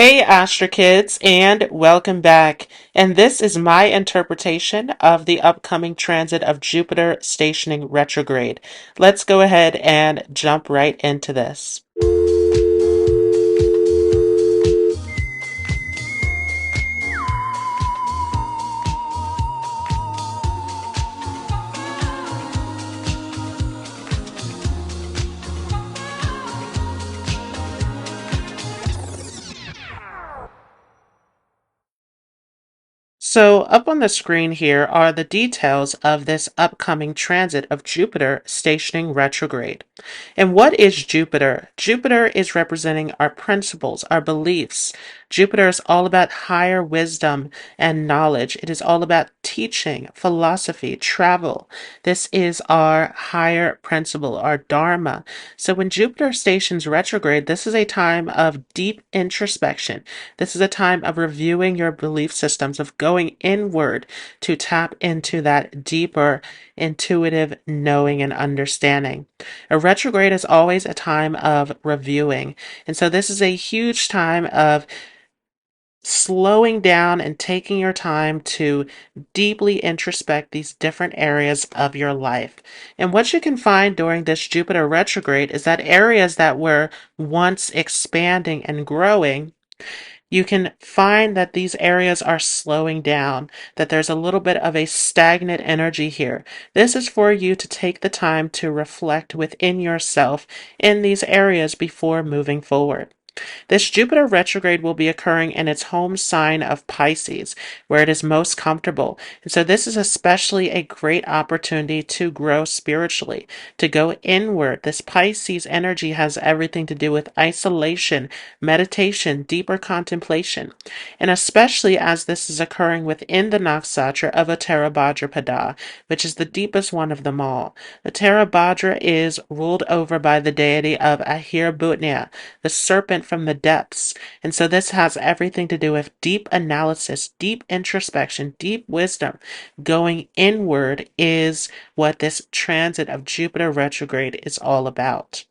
Hey Astro Kids, and welcome back. And this is my interpretation of the upcoming transit of Jupiter stationing retrograde. Let's go ahead and jump right into this. So up on the screen here are the details of this upcoming transit of Jupiter stationing retrograde. And what is Jupiter? Jupiter is representing our principles, our beliefs. Jupiter is all about higher wisdom and knowledge. It is all about teaching, philosophy, travel. This is our higher principle, our dharma. So when Jupiter stations retrograde, this is a time of deep introspection. This is a time of reviewing your belief systems, of going inward to tap into that deeper intuitive knowing and understanding. A retrograde is always a time of reviewing. And so this is a huge time of slowing down and taking your time to deeply introspect these different areas of your life. And what you can find during this Jupiter retrograde is that areas that were once expanding and growing, you can find that these areas are slowing down, that there's a little bit of a stagnant energy here. This is for you to take the time to reflect within yourself in these areas before moving forward. This Jupiter retrograde will be occurring in its home sign of Pisces, where it is most comfortable. And so this is especially a great opportunity to grow spiritually, to go inward. This Pisces energy has everything to do with isolation, meditation, deeper contemplation. And especially as this is occurring within the nakshatra of Uttara Bhadrapada, which is the deepest one of them all. Uttara Bhadra is ruled over by the deity of Ahir, the serpent from the depths. And so this has everything to do with deep analysis, deep introspection, deep wisdom. Going inward is what this transit of Jupiter retrograde is all about.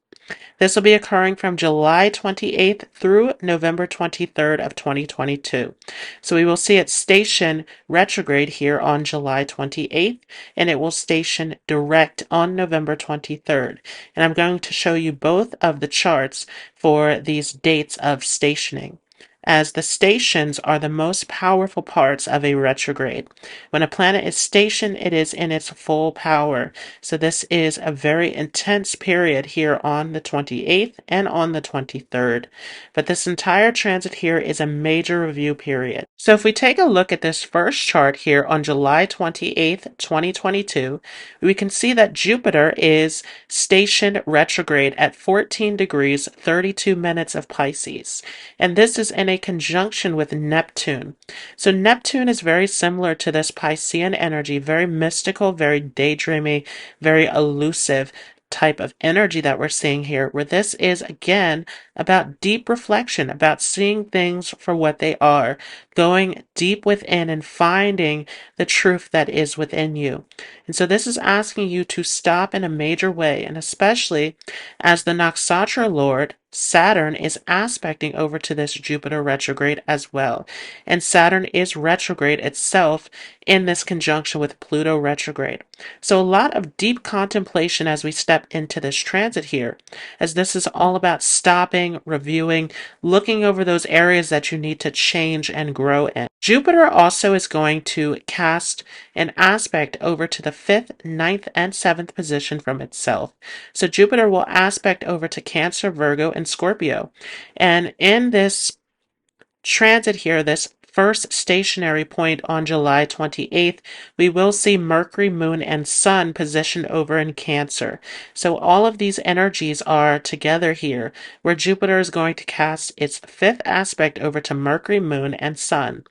This will be occurring from July 28th through November 23rd of 2022. So we will see it station retrograde here on July 28th, and it will station direct on November 23rd. And I'm going to show you both of the charts for these dates of stationing, as the stations are the most powerful parts of a retrograde. When a planet is stationed, it is in its full power. So this is a very intense period here on the 28th and on the 23rd. But this entire transit here is a major review period. So if we take a look at this first chart here on July 28th, 2022, we can see that Jupiter is stationed retrograde at 14 degrees 32 minutes of Pisces. And this is in a conjunction with Neptune. So Neptune is very similar to this Piscean energy, very mystical, very daydreamy, very elusive type of energy that we're seeing here, where this is again about deep reflection, about seeing things for what they are, going deep within and finding the truth that is within you. And so this is asking you to stop in a major way, and especially as the Nakshatra Lord Saturn is aspecting over to this Jupiter retrograde as well. And Saturn is retrograde itself in this conjunction with Pluto retrograde. So a lot of deep contemplation as we step into this transit here, as this is all about stopping, reviewing, looking over those areas that you need to change and grow in. Jupiter also is going to cast an aspect over to the 5th, ninth, and 7th position from itself. So Jupiter will aspect over to Cancer, Virgo, and Scorpio. And in this transit here, this first stationary point on July 28th, we will see Mercury, Moon, and Sun positioned over in Cancer. So all of these energies are together here, where Jupiter is going to cast its 5th aspect over to Mercury, Moon, and Sun.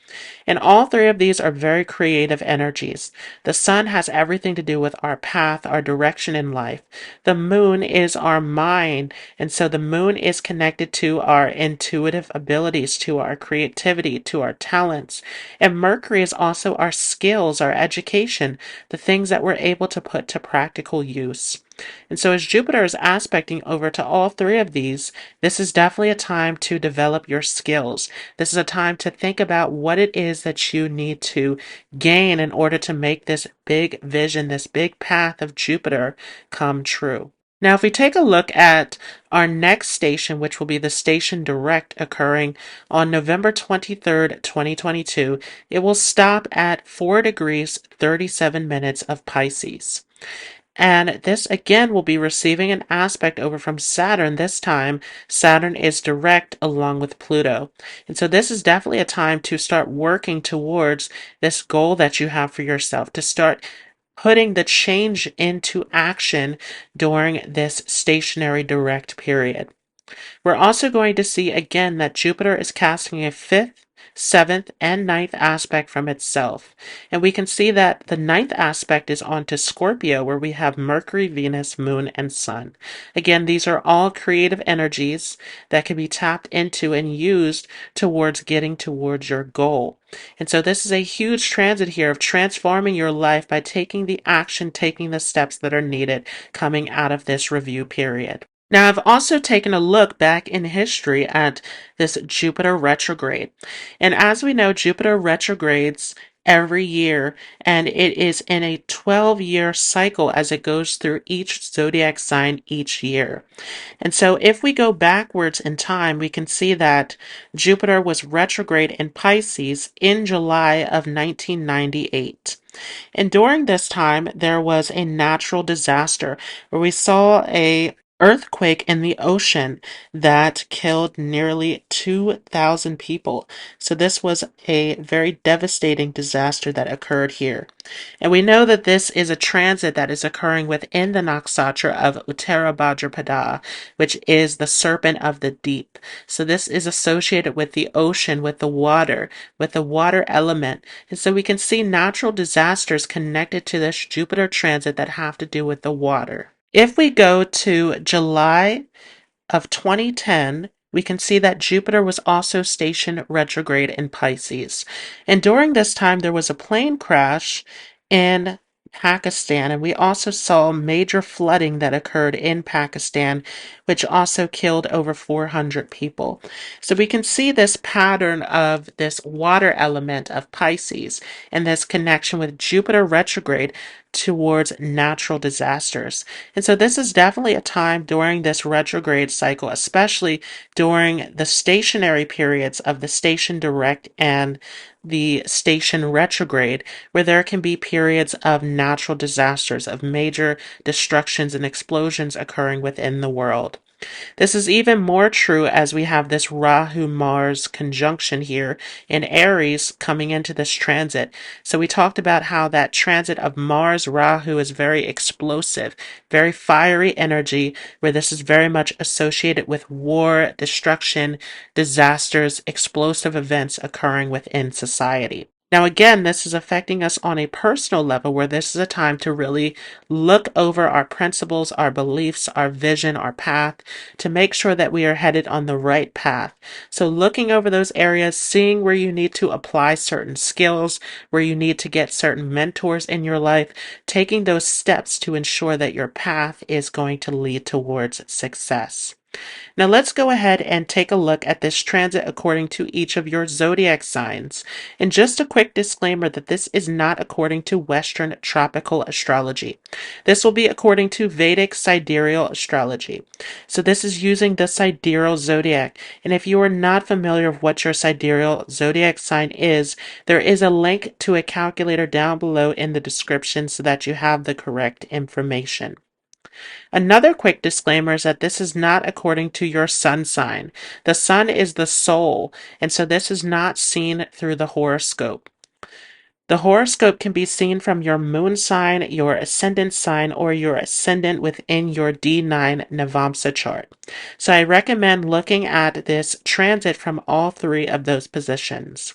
And all three of these are very creative energies. The Sun has everything to do with our path, our direction in life. The Moon is our mind, and so the Moon is connected to our intuitive abilities, to our creativity, to our talent, talents. And Mercury is also our skills, our education, the things that we're able to put to practical use. And so, as Jupiter is aspecting over to all three of these, this is definitely a time to develop your skills. This is a time to think about what it is that you need to gain in order to make this big vision, this big path of Jupiter come true. Now, if we take a look at our next station, which will be the station direct occurring on November 23rd, 2022, it will stop at 4 degrees 37 minutes of Pisces. And this again will be receiving an aspect over from Saturn. This time, Saturn is direct along with Pluto. And so this is definitely a time to start working towards this goal that you have for yourself, to start putting the change into action during this stationary direct period. We're also going to see again that Jupiter is casting a fifth, seventh, and ninth aspect from itself. And we can see that the ninth aspect is onto Scorpio, where we have Mercury, Venus, Moon, and Sun. Again, these are all creative energies that can be tapped into and used towards getting towards your goal. And so this is a huge transit here of transforming your life by taking the action, taking the steps that are needed coming out of this review period. Now, I've also taken a look back in history at this Jupiter retrograde. And as we know, Jupiter retrogrades every year, and it is in a 12-year cycle as it goes through each zodiac sign each year. And so if we go backwards in time, we can see that Jupiter was retrograde in Pisces in July of 1998. And during this time, there was a natural disaster where we saw a earthquake in the ocean that killed nearly 2,000 people. So this was a very devastating disaster that occurred here. And we know that this is a transit that is occurring within the nakshatra of Uttara Bhadrapada, which is the serpent of the deep. So this is associated with the ocean, with the water element. And so we can see natural disasters connected to this Jupiter transit that have to do with the water. If we go to July of 2010, we can see that Jupiter was also stationed retrograde in Pisces. And during this time, there was a plane crash in Pakistan, and we also saw major flooding that occurred in Pakistan, which also killed over 400 people. So we can see this pattern of this water element of Pisces and this connection with Jupiter retrograde towards natural disasters. And so this is definitely a time during this retrograde cycle, especially during the stationary periods of the station direct and the station retrograde, where there can be periods of natural disasters, of major destructions and explosions occurring within the world. This is even more true as we have this Rahu-Mars conjunction here in Aries coming into this transit. So we talked about how that transit of Mars-Rahu is very explosive, very fiery energy, where this is very much associated with war, destruction, disasters, explosive events occurring within society. Now, again, this is affecting us on a personal level where this is a time to really look over our principles, our beliefs, our vision, our path to make sure that we are headed on the right path. So looking over those areas, seeing where you need to apply certain skills, where you need to get certain mentors in your life, taking those steps to ensure that your path is going to lead towards success. Now let's go ahead and take a look at this transit according to each of your zodiac signs. And just a quick disclaimer that this is not according to Western tropical astrology. This will be according to Vedic sidereal astrology. So this is using the sidereal zodiac. And if you are not familiar with what your sidereal zodiac sign is, there is a link to a calculator down below in the description so that you have the correct information. Another quick disclaimer is that this is not according to your sun sign. The sun is the soul, and so this is not seen through the horoscope. The horoscope can be seen from your moon sign, your ascendant sign, or your ascendant within your D9 Navamsa chart. So I recommend looking at this transit from all three of those positions.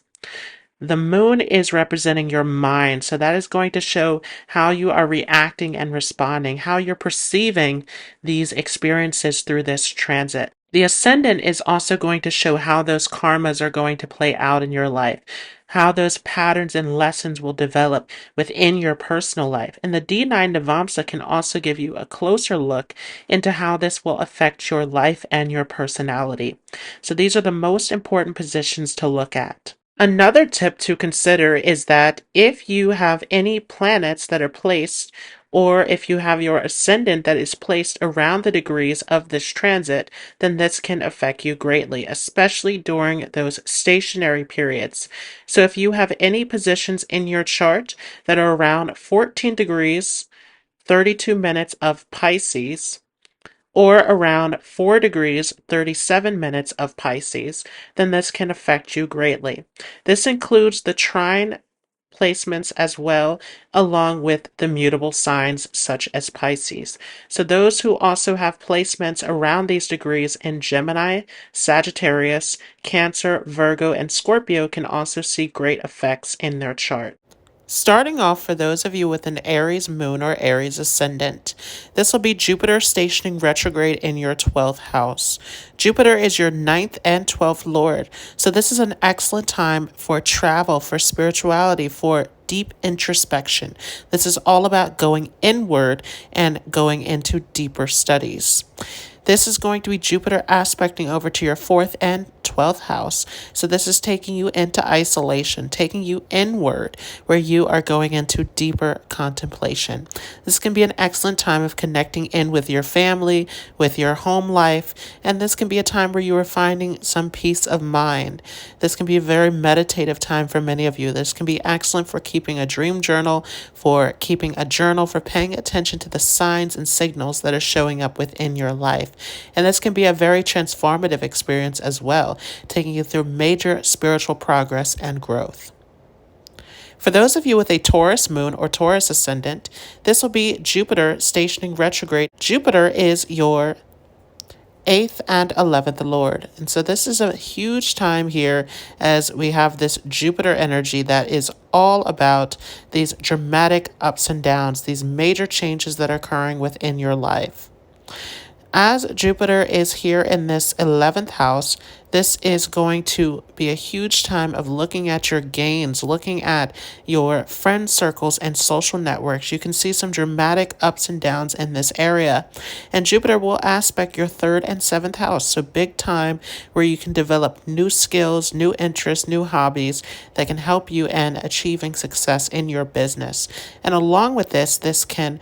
The moon is representing your mind, so that is going to show how you are reacting and responding, how you're perceiving these experiences through this transit. The ascendant is also going to show how those karmas are going to play out in your life, how those patterns and lessons will develop within your personal life. And the D9 Navamsa can also give you a closer look into how this will affect your life and your personality. So these are the most important positions to look at. Another tip to consider is that if you have any planets that are placed, or if you have your ascendant that is placed around the degrees of this transit, then this can affect you greatly, especially during those stationary periods. So if you have any positions in your chart that are around 14 degrees, 32 minutes of Pisces, or around 4 degrees 37 minutes of Pisces, then this can affect you greatly. This includes the trine placements as well, along with the mutable signs such as Pisces. So those who also have placements around these degrees in Gemini, Sagittarius, Cancer, Virgo, and Scorpio can also see great effects in their chart. Starting off for those of you with an Aries moon or Aries ascendant, this will be Jupiter stationing retrograde in your 12th house. Jupiter is your 9th and 12th lord, so this is an excellent time for travel, for spirituality, for deep introspection. This is all about going inward and going into deeper studies. This is going to be Jupiter aspecting over to your 4th and 12th house. So this is taking you into isolation, taking you inward, where you are going into deeper contemplation. This can be an excellent time of connecting in with your family, with your home life, and this can be a time where you are finding some peace of mind. This can be a very meditative time for many of you. This can be excellent for keeping a dream journal, for keeping a journal, for paying attention to the signs and signals that are showing up within your life. And this can be a very transformative experience as well, taking you through major spiritual progress and growth. For those of you with a Taurus moon or Taurus ascendant, this will be Jupiter stationing retrograde. Jupiter is your 8th and 11th lord. And so this is a huge time here as we have this Jupiter energy that is all about these dramatic ups and downs, these major changes that are occurring within your life. As Jupiter is here in this 11th house, this is going to be a huge time of looking at your gains, looking at your friend circles and social networks. You can see some dramatic ups and downs in this area. And Jupiter will aspect your 3rd and 7th house. So big time where you can develop new skills, new interests, new hobbies that can help you in achieving success in your business. And along with this, this can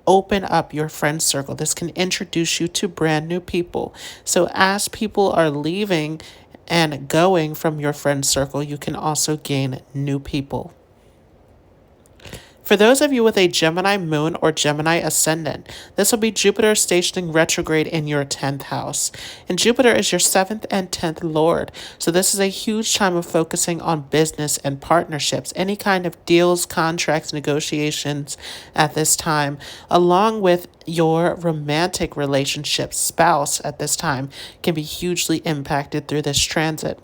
open up your friend circle. This can introduce you to brand new people. So as people are leaving and going from your friend circle, you can also gain new people. For those of you with a Gemini moon or Gemini ascendant, this will be Jupiter stationing retrograde in your 10th house. And Jupiter is your 7th and 10th lord. So this is a huge time of focusing on business and partnerships, any kind of deals, contracts, negotiations at this time, along with your romantic relationship spouse at this time can be hugely impacted through this transit.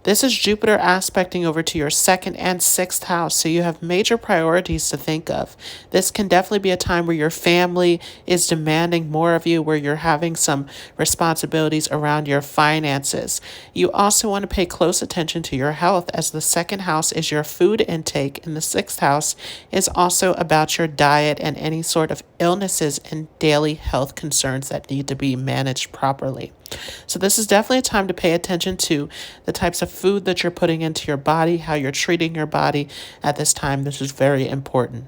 This is Jupiter aspecting over to your 2nd and 6th house, so you have major priorities to think of. This can definitely be a time where your family is demanding more of you, where you're having some responsibilities around your finances. You also want to pay close attention to your health, as the 2nd house is your food intake, and the 6th house is also about your diet and any sort of illnesses and daily health concerns that need to be managed properly. So this is definitely a time to pay attention to the types of food that you're putting into your body, how you're treating your body at this time. This is very important.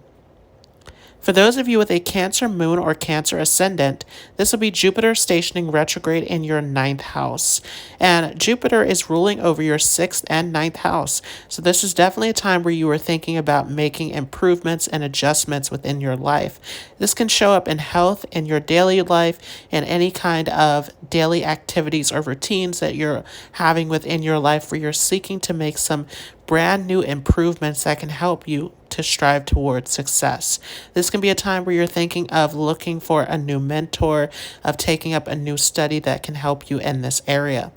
For those of you with a Cancer moon or Cancer ascendant, this will be Jupiter stationing retrograde in your 9th house. And Jupiter is ruling over your 6th and 9th house. So this is definitely a time where you are thinking about making improvements and adjustments within your life. This can show up in health, in your daily life, and any kind of daily activities or routines that you're having within your life where you're seeking to make some brand new improvements that can help you to strive towards success. This can be a time where you're thinking of looking for a new mentor, of taking up a new study that can help you in this area.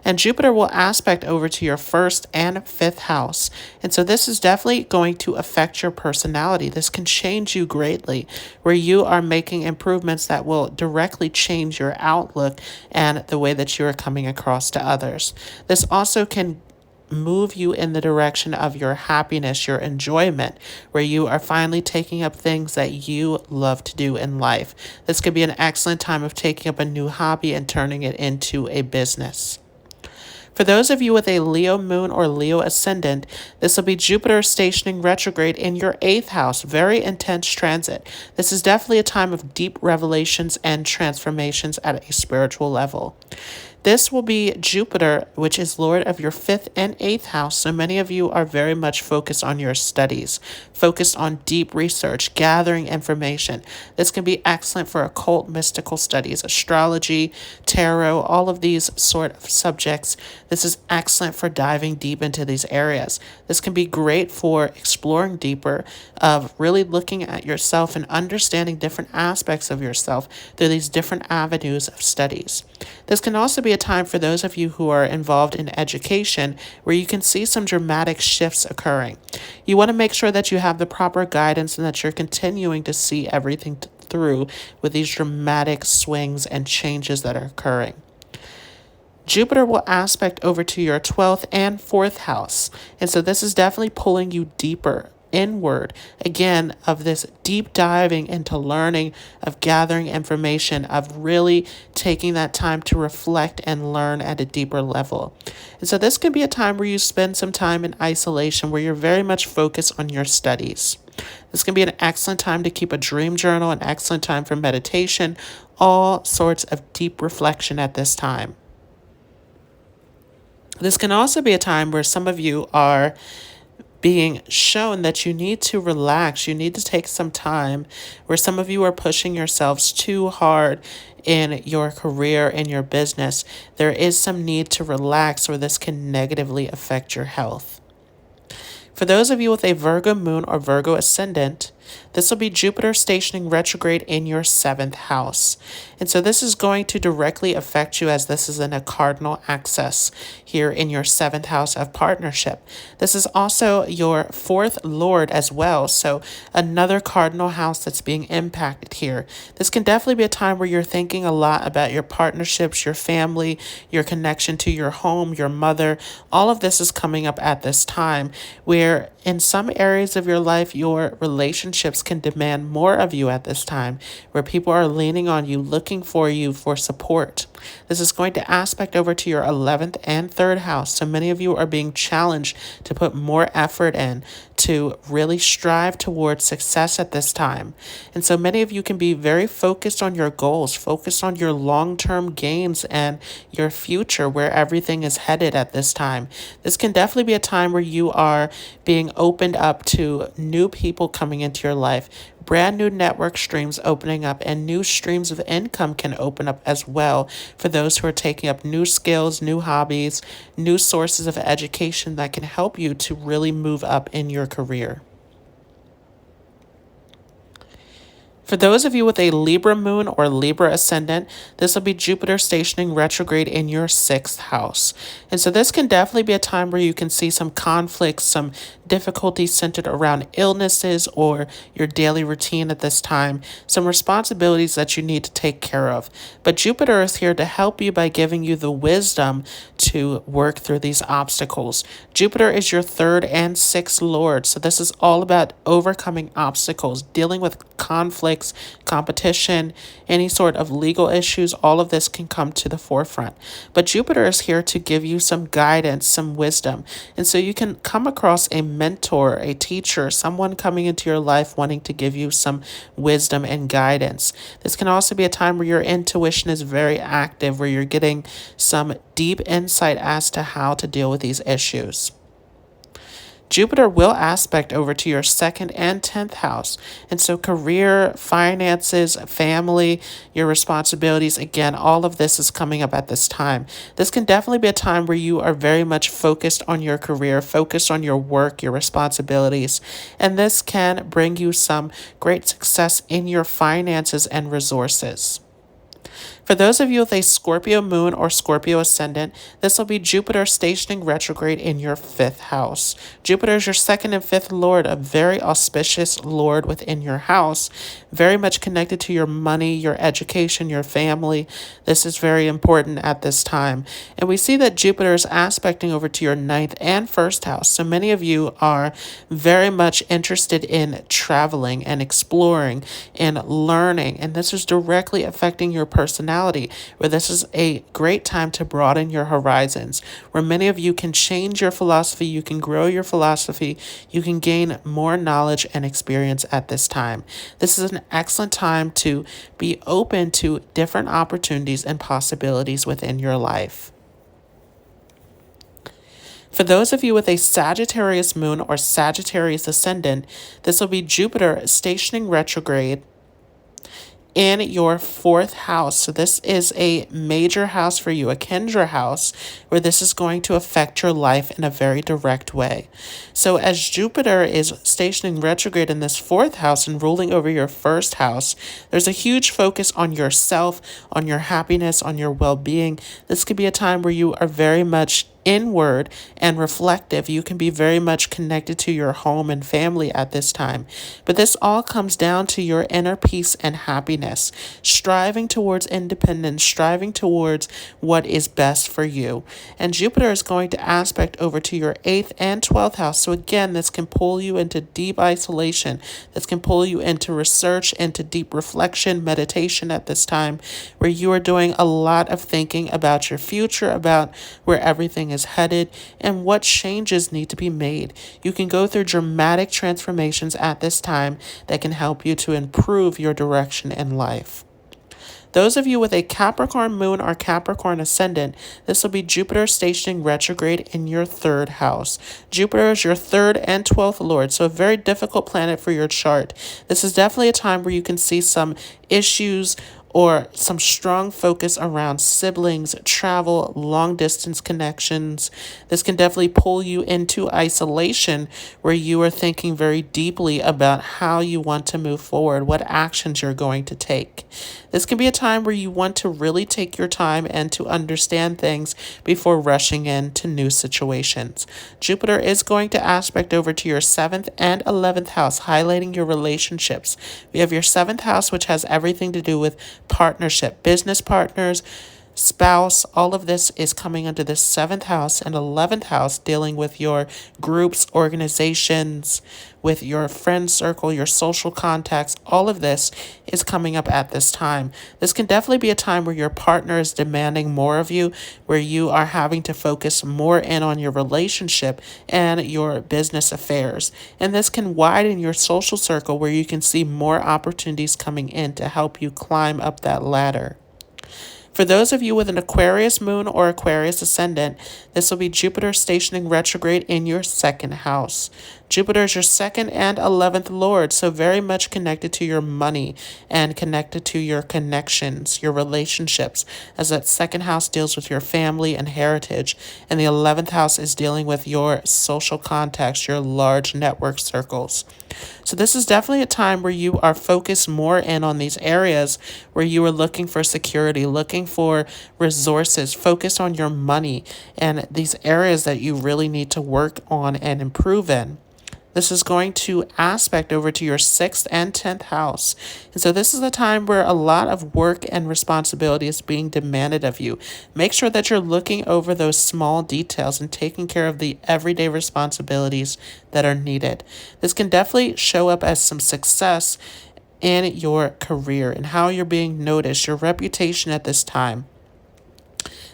And Jupiter will aspect over to your first and fifth house. And so this is definitely going to affect your personality. This can change you greatly, where you are making improvements that will directly change your outlook and the way that you are coming across to others. This also can move you in the direction of your happiness, your enjoyment, where you are finally taking up things that you love to do in life. This could be an excellent time of taking up a new hobby and turning it into a business. For those of you with a Leo moon or Leo ascendant, this will be Jupiter stationing retrograde in your eighth house. Very intense transit. This is definitely a time of deep revelations and transformations at a spiritual level. This will be Jupiter, which is Lord of your fifth and eighth house. So many of you are very much focused on your studies, focused on deep research, gathering information. This can be excellent for occult mystical studies, astrology, tarot, all of these sort of subjects. This is excellent for diving deep into these areas. This can be great for exploring deeper, of really looking at yourself and understanding different aspects of yourself through these different avenues of studies. This can also be a time for those of you who are involved in education where you can see some dramatic shifts occurring. You want to make sure that you have the proper guidance and that you're continuing to see everything through with these dramatic swings and changes that are occurring. Jupiter will aspect over to your 12th and 4th house. And so this is definitely pulling you deeper inward, again, of this deep diving into learning, of gathering information, of really taking that time to reflect and learn at a deeper level. And so this can be a time where you spend some time in isolation, where you're very much focused on your studies. This can be an excellent time to keep a dream journal, an excellent time for meditation, all sorts of deep reflection at this time. This can also be a time where some of you are being shown that you need to relax. You need to take some time, where some of you are pushing yourselves too hard in your career, in your business. There is some need to relax, or this can negatively affect your health. For those of you with a Virgo moon or Virgo ascendant, this will be Jupiter stationing retrograde in your 7th house. And so this is going to directly affect you, as this is in a cardinal axis here in your 7th house of partnership. This is also your 4th lord as well. So another cardinal house that's being impacted here. This can definitely be a time where you're thinking a lot about your partnerships, your family, your connection to your home, your mother. All of this is coming up at this time, where in some areas of your life, your relationships can demand more of you at this time, where people are leaning on you, looking for you for support. This is going to aspect over to your 11th and 3rd house. So many of you are being challenged to put more effort in, to really strive towards success at this time. And so many of you can be very focused on your goals, focused on your long-term gains and your future, where everything is headed at this time. This can definitely be a time where you are being opened up to new people coming into your life, brand new network streams opening up, and new streams of income can open up as well for those who are taking up new skills, new hobbies, new sources of education that can help you to really move up in your career. For those of you with a Libra moon or Libra ascendant, this will be Jupiter stationing retrograde in your 6th house. And so this can definitely be a time where you can see some conflicts, some difficulties centered around illnesses or your daily routine at this time, some responsibilities that you need to take care of. But Jupiter is here to help you by giving you the wisdom to work through these obstacles. Jupiter is your 3rd and 6th lord. So this is all about overcoming obstacles, dealing with conflicts, competition, any sort of legal issues. All of this can come to the forefront. But Jupiter is here to give you some guidance, some wisdom. And so you can come across a mentor, a teacher, someone coming into your life wanting to give you some wisdom and guidance. This can also be a time where your intuition is very active, where you're getting some deep insight as to how to deal with these issues. Jupiter will aspect over to your 2nd and 10th house. And so career, finances, family, your responsibilities, again, all of this is coming up at this time. This can definitely be a time where you are very much focused on your career, focused on your work, your responsibilities. And this can bring you some great success in your finances and resources. For those of you with a Scorpio moon or Scorpio ascendant, this will be Jupiter stationing retrograde in your fifth house. Jupiter is your second and fifth lord, a very auspicious lord within your house, very much connected to your money, your education, your family. This is very important at this time. And we see that Jupiter is aspecting over to your ninth and first house. So many of you are very much interested in traveling and exploring and learning. And this is directly affecting your personality, where this is a great time to broaden your horizons, where many of you can change your philosophy, you can grow your philosophy, you can gain more knowledge and experience at this time. This is an excellent time to be open to different opportunities and possibilities within your life. For those of you with a Sagittarius moon or Sagittarius ascendant, this will be Jupiter stationing retrograde in your fourth house. So this is a major house for you, a Kendra house, where this is going to affect your life in a very direct way. So as Jupiter is stationing retrograde in this fourth house and ruling over your first house, there's a huge focus on yourself, on your happiness, on your well-being. This could be a time where you are very much inward and reflective. You can be very much connected to your home and family at this time. But this all comes down to your inner peace and happiness, striving towards independence, striving towards what is best for you. And Jupiter is going to aspect over to your 8th and 12th house. So again, this can pull you into deep isolation. This can pull you into research, into deep reflection, meditation at this time, where you are doing a lot of thinking about your future, about where everything is headed and what changes need to be made. You can go through dramatic transformations at this time that can help you to improve your direction in life. Those of you with a Capricorn moon or Capricorn ascendant, this will be Jupiter stationing retrograde in your third house. Jupiter is your third and 12th lord, so a very difficult planet for your chart. This is definitely a time where you can see some issues or some strong focus around siblings, travel, long distance connections. This can definitely pull you into isolation, where you are thinking very deeply about how you want to move forward, what actions you're going to take. This can be a time where you want to really take your time and to understand things before rushing into new situations. Jupiter is going to aspect over to your 7th and 11th house, highlighting your relationships. We have your 7th house, which has everything to do with partnership, business partners, spouse. All of this is coming under the 7th house, and 11th house dealing with your groups, organizations, with your friend circle, your social contacts. All of this is coming up at this time. This can definitely be a time where your partner is demanding more of you, where you are having to focus more in on your relationship and your business affairs. And this can widen your social circle, where you can see more opportunities coming in to help you climb up that ladder. For those of you with an Aquarius moon or Aquarius ascendant, this will be Jupiter stationing retrograde in your second house. Jupiter is your 2nd and 11th lord, so very much connected to your money and connected to your connections, your relationships, as that 2nd house deals with your family and heritage, and the 11th house is dealing with your social contacts, your large network circles. So this is definitely a time where you are focused more in on these areas where you are looking for security, looking for resources, focused on your money and these areas that you really need to work on and improve in. This is going to aspect over to your 6th and 10th house. And so this is a time where a lot of work and responsibility is being demanded of you. Make sure that you're looking over those small details and taking care of the everyday responsibilities that are needed. This can definitely show up as some success in your career and how you're being noticed, your reputation at this time,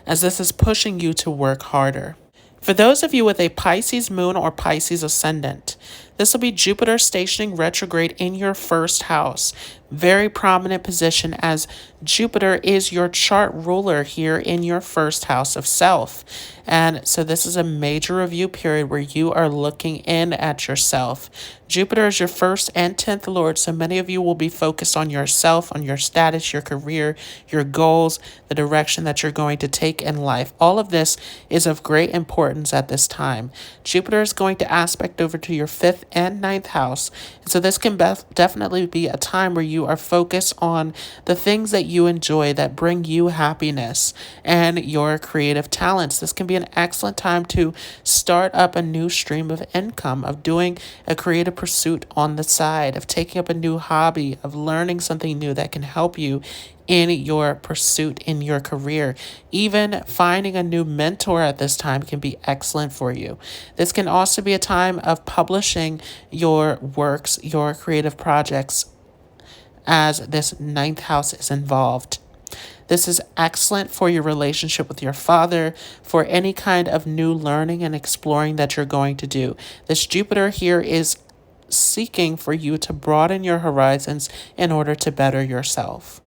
as this is pushing you to work harder. For those of you with a Pisces moon or Pisces ascendant, this will be Jupiter stationing retrograde in your first house. Very prominent position, as Jupiter is your chart ruler here in your first house of self. And so this is a major review period where you are looking in at yourself. Jupiter is your 1st and 10th lord, so many of you will be focused on yourself, on your status, your career, your goals, the direction that you're going to take in life. All of this is of great importance at this time. Jupiter is going to aspect over to your 5th 8th and ninth house. So this can definitely be a time where you are focused on the things that you enjoy that bring you happiness and your creative talents. This can be an excellent time to start up a new stream of income, of doing a creative pursuit on the side, of taking up a new hobby, of learning something new that can help you in your pursuit in your career. Even finding a new mentor at this time can be excellent for you. This can also be a time of publishing your works, your creative projects, as this ninth house is involved. This is excellent for your relationship with your father, for any kind of new learning and exploring that you're going to do. This Jupiter here is seeking for you to broaden your horizons in order to better yourself.